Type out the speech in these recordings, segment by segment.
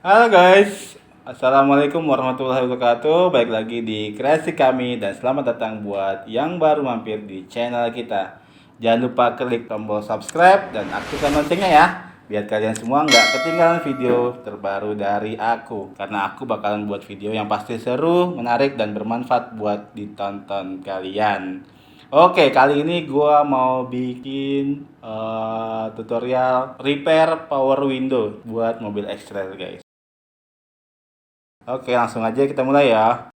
Halo guys, Assalamualaikum warahmatullahi wabarakatuh. Baik lagi di kreasi kami dan selamat datang buat yang baru mampir di channel kita. Jangan lupa klik tombol subscribe dan aktifkan loncengnya ya, biar kalian semua nggak ketinggalan video terbaru dari aku. Karena aku bakalan buat video yang pasti seru, menarik dan bermanfaat buat ditonton kalian. Oke, kali ini gua mau bikin tutorial repair power window buat mobil X-Trail guys. Oke, langsung aja kita mulai ya.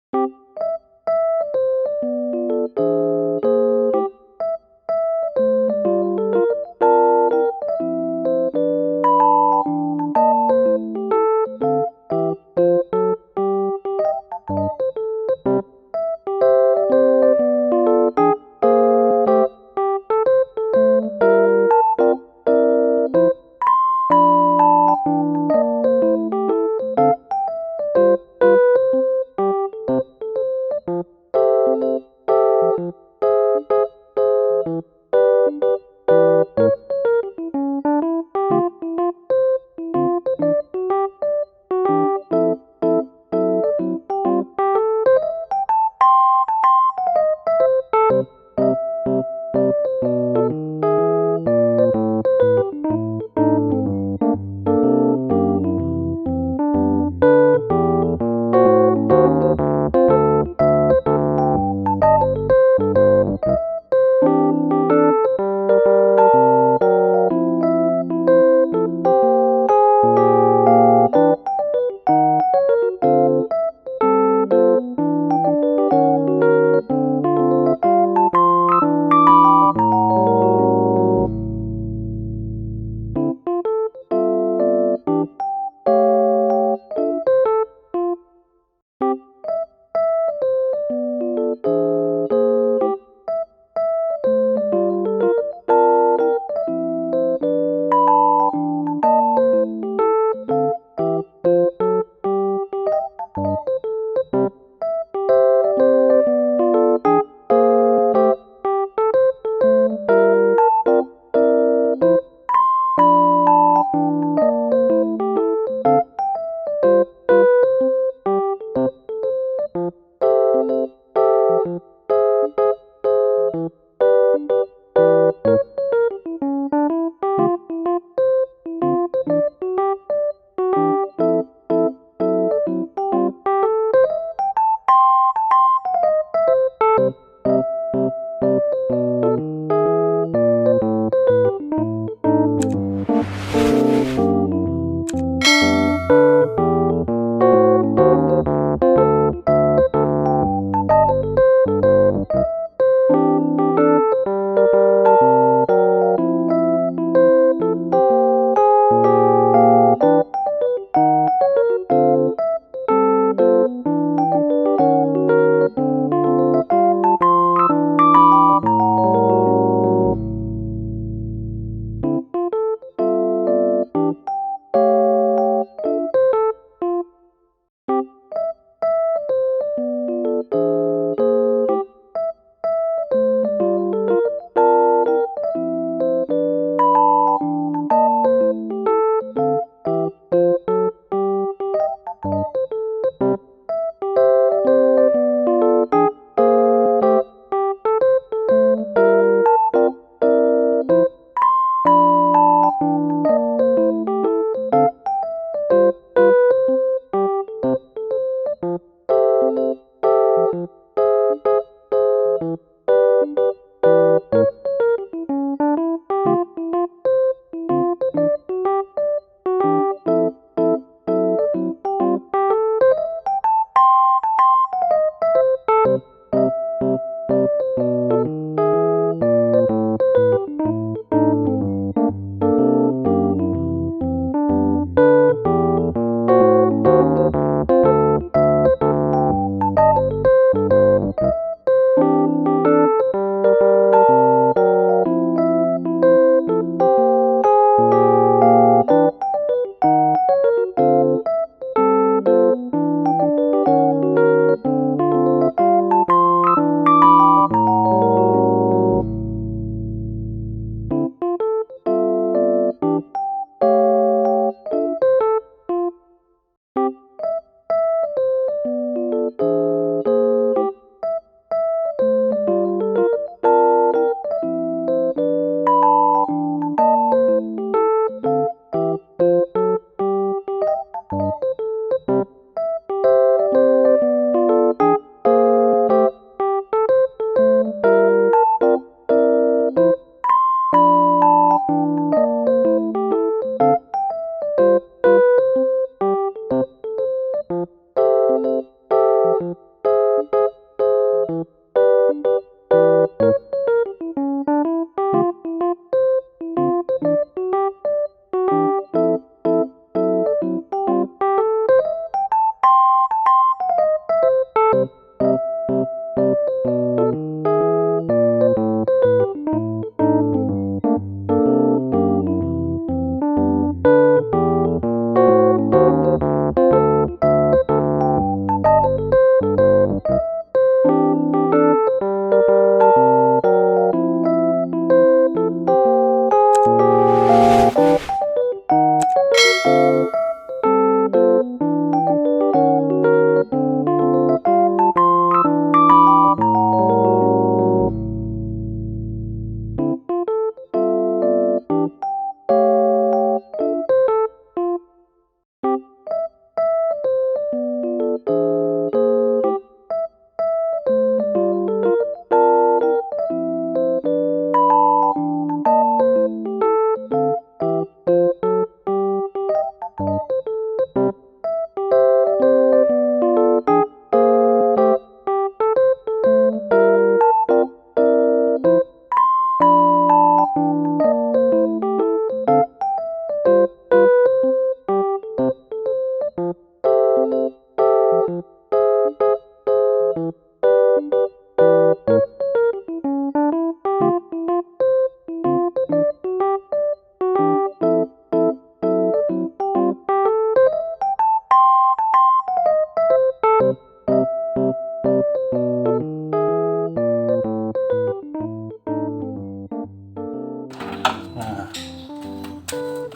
Nah,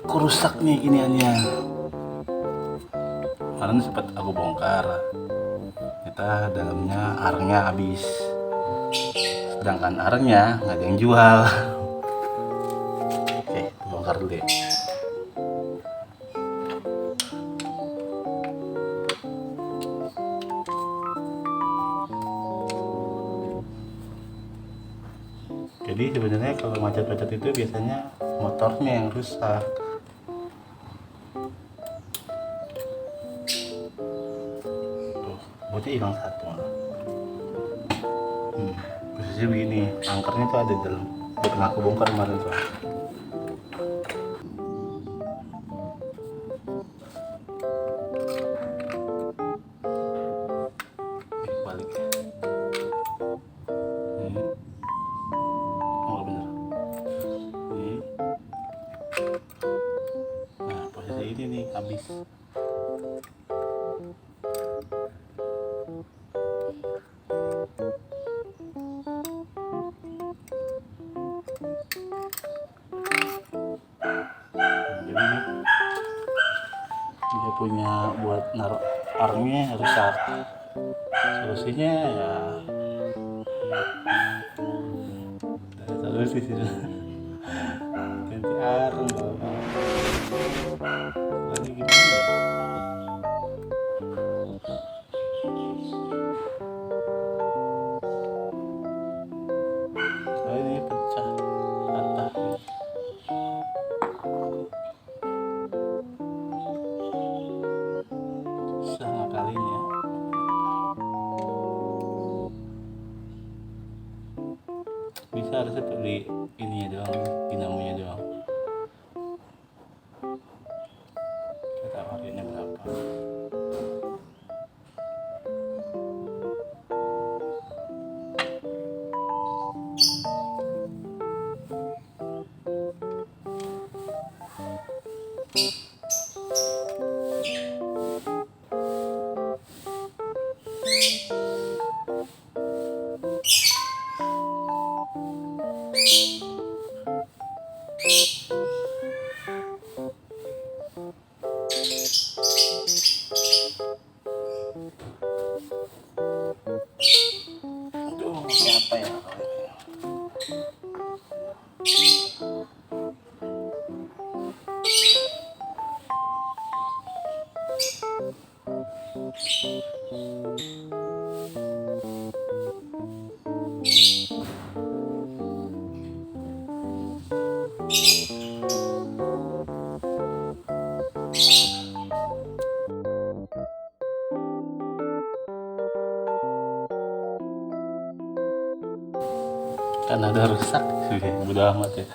aku rusak nih giniannya. Kemarin sempat aku bongkar. Ternyata dalamnya arengnya habis. Sedangkan arengnya nggak ada yang jual. Oke, bongkar dulu ya. Jadi sebenarnya kalau macet-macet itu biasanya motornya yang rusak. Tuh, bocah hilang satu malah. Posisinya begini, angkernya tuh ada di dalam. Udah pernah aku bongkar kemarin tuh. Balik ya. Oh bener. Ini. Nah posisi ini nih habis. Jadi dia punya buat naruh arengnya rusak. Solusinya ya ada solusi sih. Ganti areng kalau mau. Lagi gimana ya? Oh, ini pecah, patah nih. Susah ngakalinnya. Bisa harusnya beli ininya doang, dinamonya doang. Kita tahu harganya berapa. Aduh, pakai apa ya? Karena udah rusak sudah udah amat ya.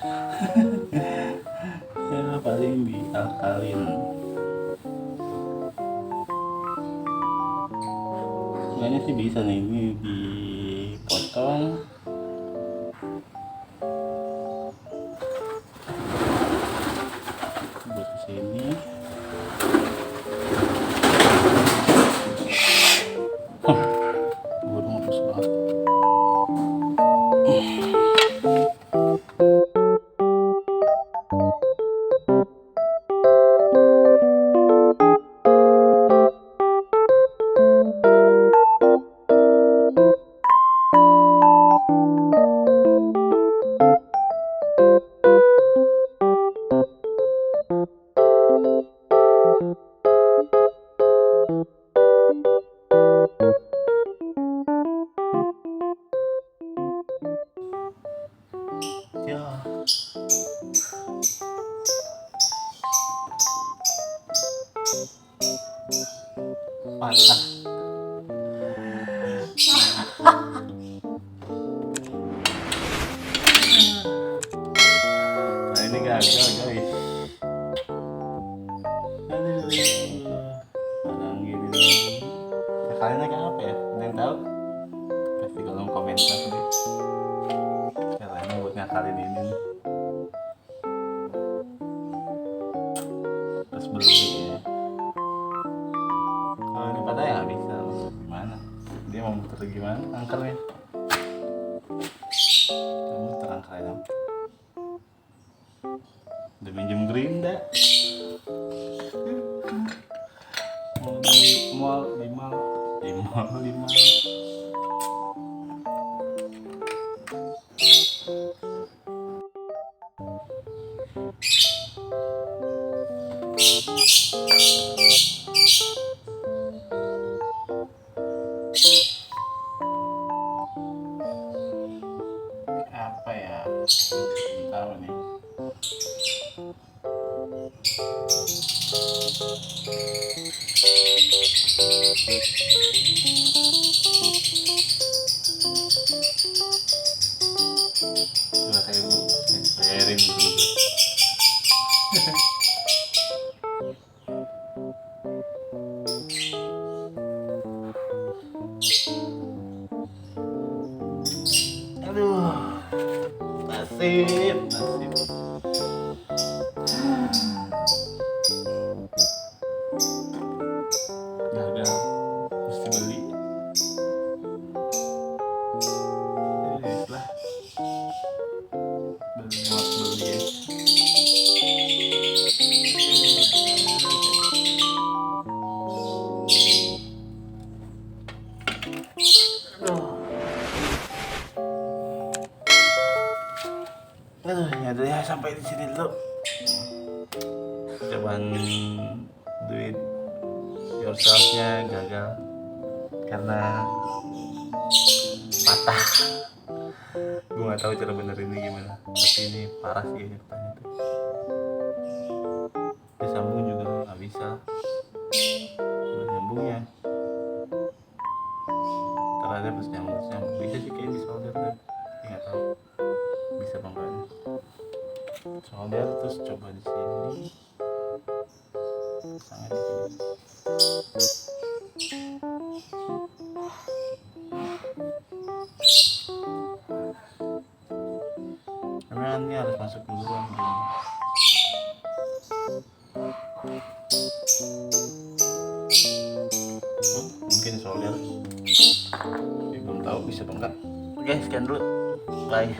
Ya paling diakalin. Kayaknya sih bisa nih, ini dipotong. Buat kesini. Burung terus banget. Ya. Patah. Nah ini gagal guys. Aduh. ngakalinnya kayak apa ya? Ada yang tahu? Kasih kolom komentar deh. Caranya buat ngakalin ini nih. Terus beli ya. Kalau ini pada ya nggak bisa. Gimana? Dia mau muter gimana? Angkernya. Kamu terangkalin dong. Udah minjem gerinda. Mal di mal. Apa ya? Belum tahu nih. Coba kayak bu, bayarin dulu. Aduh, nasib. Gagal, mesti beli. Lah, beli ya. Ya udah ya, sampai di sini dulu. Cobaan duit yourself-nya gagal karena patah. Gue nggak tahu cara benerinnya gimana, tapi ini parah sih katanya tuh. Disambung juga nggak bisa. Udah nyambungnya. Terada terus nyambung bisa sih kayaknya di solder deh. Nggak tahu bisa apa enggak. Solder terus coba di sini. Sangat di sini. Karena ini harus masuk duluan gini. Mungkin solder. Belum tahu bisa apa enggak. Oke, sekian dulu. Bye.